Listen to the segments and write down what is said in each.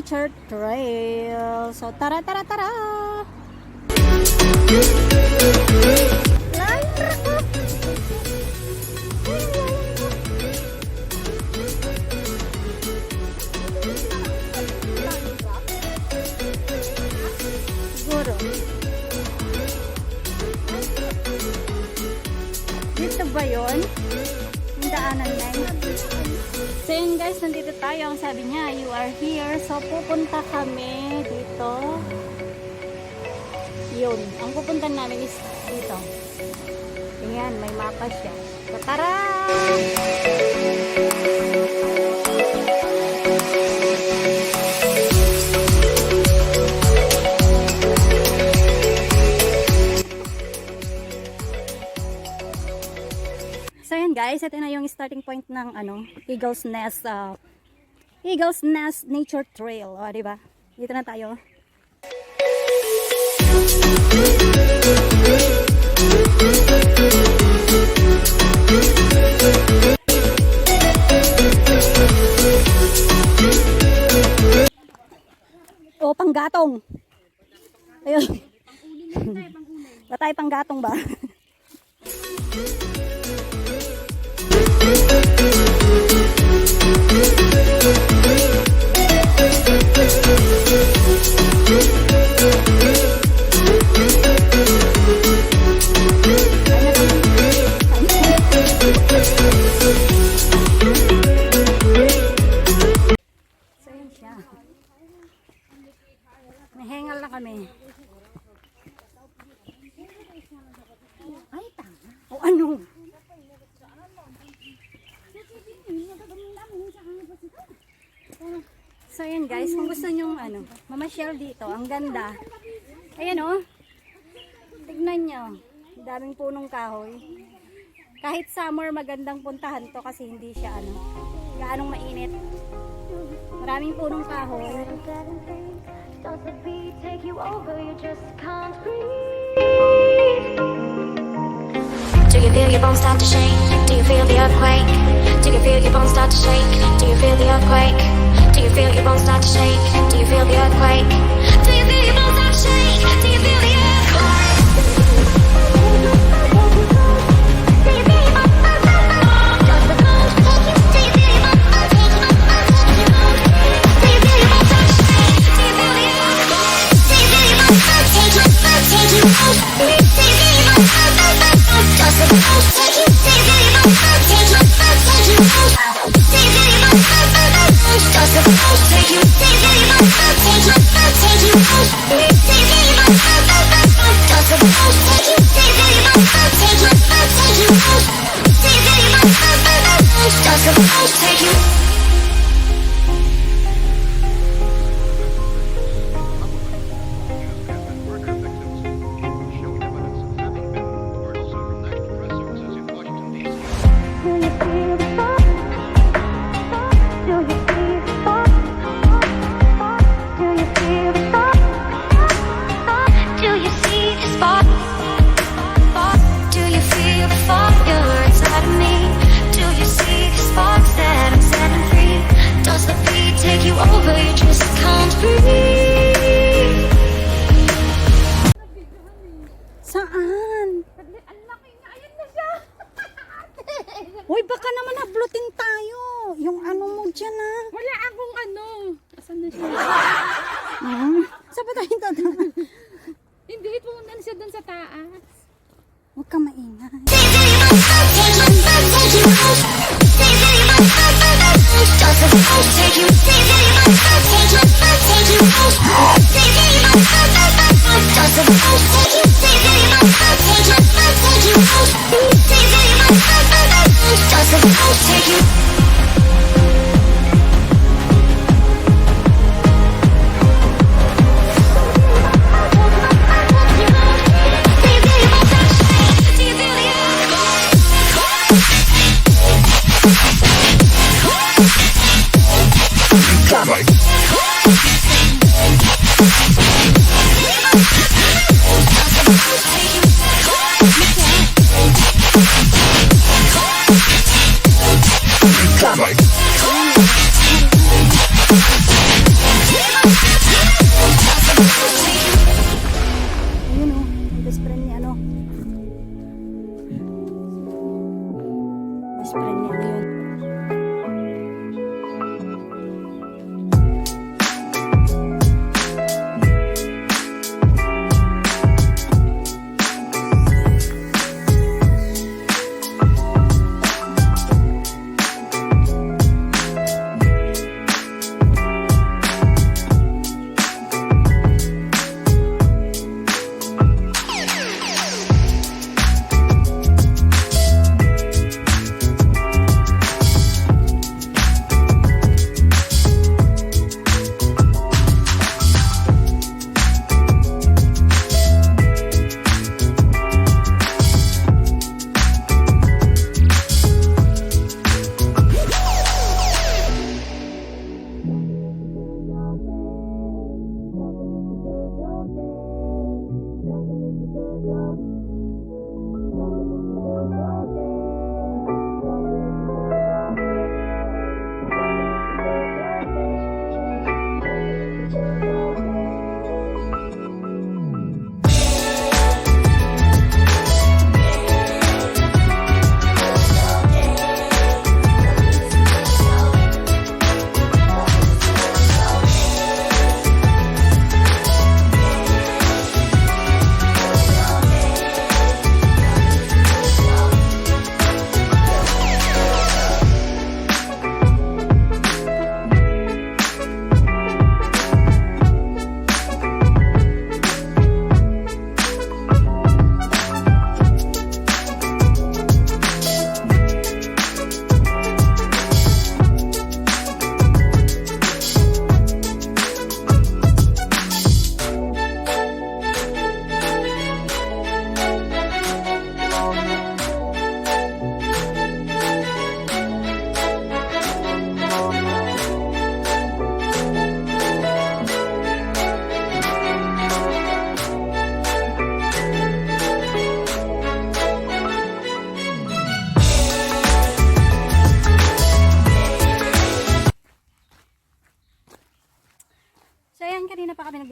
Nature Trail. So tara. Siguro. Dito ba yun? Yung daanan na yun. So yun guys, nandito tayo. Ang sabi niya, you are here. So pupunta kami dito. Yun. Ang pupuntan namin is dito. Ayan, may mapa siya. So tara! So yun guys, ito na yung starting point ng Eagle's Nest Nature Trail, o diba? Dito na tayo. O, panggatong. Ayun. Batay panggatong ba? So yun siya. Nahengal na kami. Ay, tama. O ano? So yun guys, kung gusto nyo mamasyal dito, ang ganda. Ayan o. Tignan nyo. Daming punong kahoy. Kahit summer, magandang puntahan to kasi hindi siya gaanong mainit. Maraming punong kahoy. Do you feel your bones start to shake? Do you feel the earthquake? Do you feel your bones start to shake? Do you feel the earthquake? Do you feel your bones start to shake? Do you feel the earthquake? Do you feel your bones start to shake? Do you feel the earthquake? Do you feel your bones start to shake? Does the bones take you? Do you feel your bones start to shake? Do you feel your bones start to shake? Do you feel the earthquake? Do you feel your bones start to take you? Do you feel your bones start to shake? Does the bones take you? Do you feel your bones start to take you? Do you feel your bones start to take you? Does the bones take you? Do you feel your bones start to take you? Take you? Do you feel your bones start to take you? Does the bones take you? Do you feel your bones start to take you? Take you? Do you feel your bones start to take you? Does the bones take you? Saan? Hoy, baka naman hablutin tayo. Yung mo dyan Wala akong Asan na siya? Saan ba tayo dadaan? Hindi, pumunta na siya dun sa taas. Huwag ka maingay.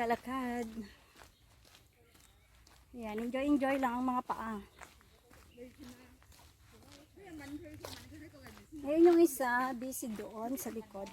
naglalakad. Ayan, enjoy lang ang mga paa. Ayun yung isa, busy doon sa likod.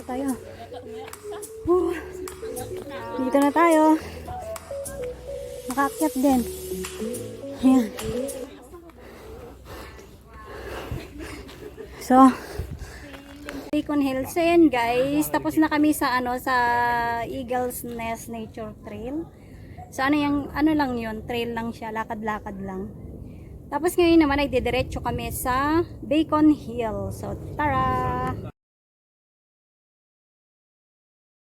Tayo. Dito na tayo. Makaakyat din. Ayan. So, Bacon Hills. So, yan guys. Tapos na kami sa sa Eagle's Nest Nature Trail. So, ano lang yun? Trail lang siya. Lakad-lakad lang. Tapos ngayon naman ay didiretso kami sa Bacon Hill. So, tara!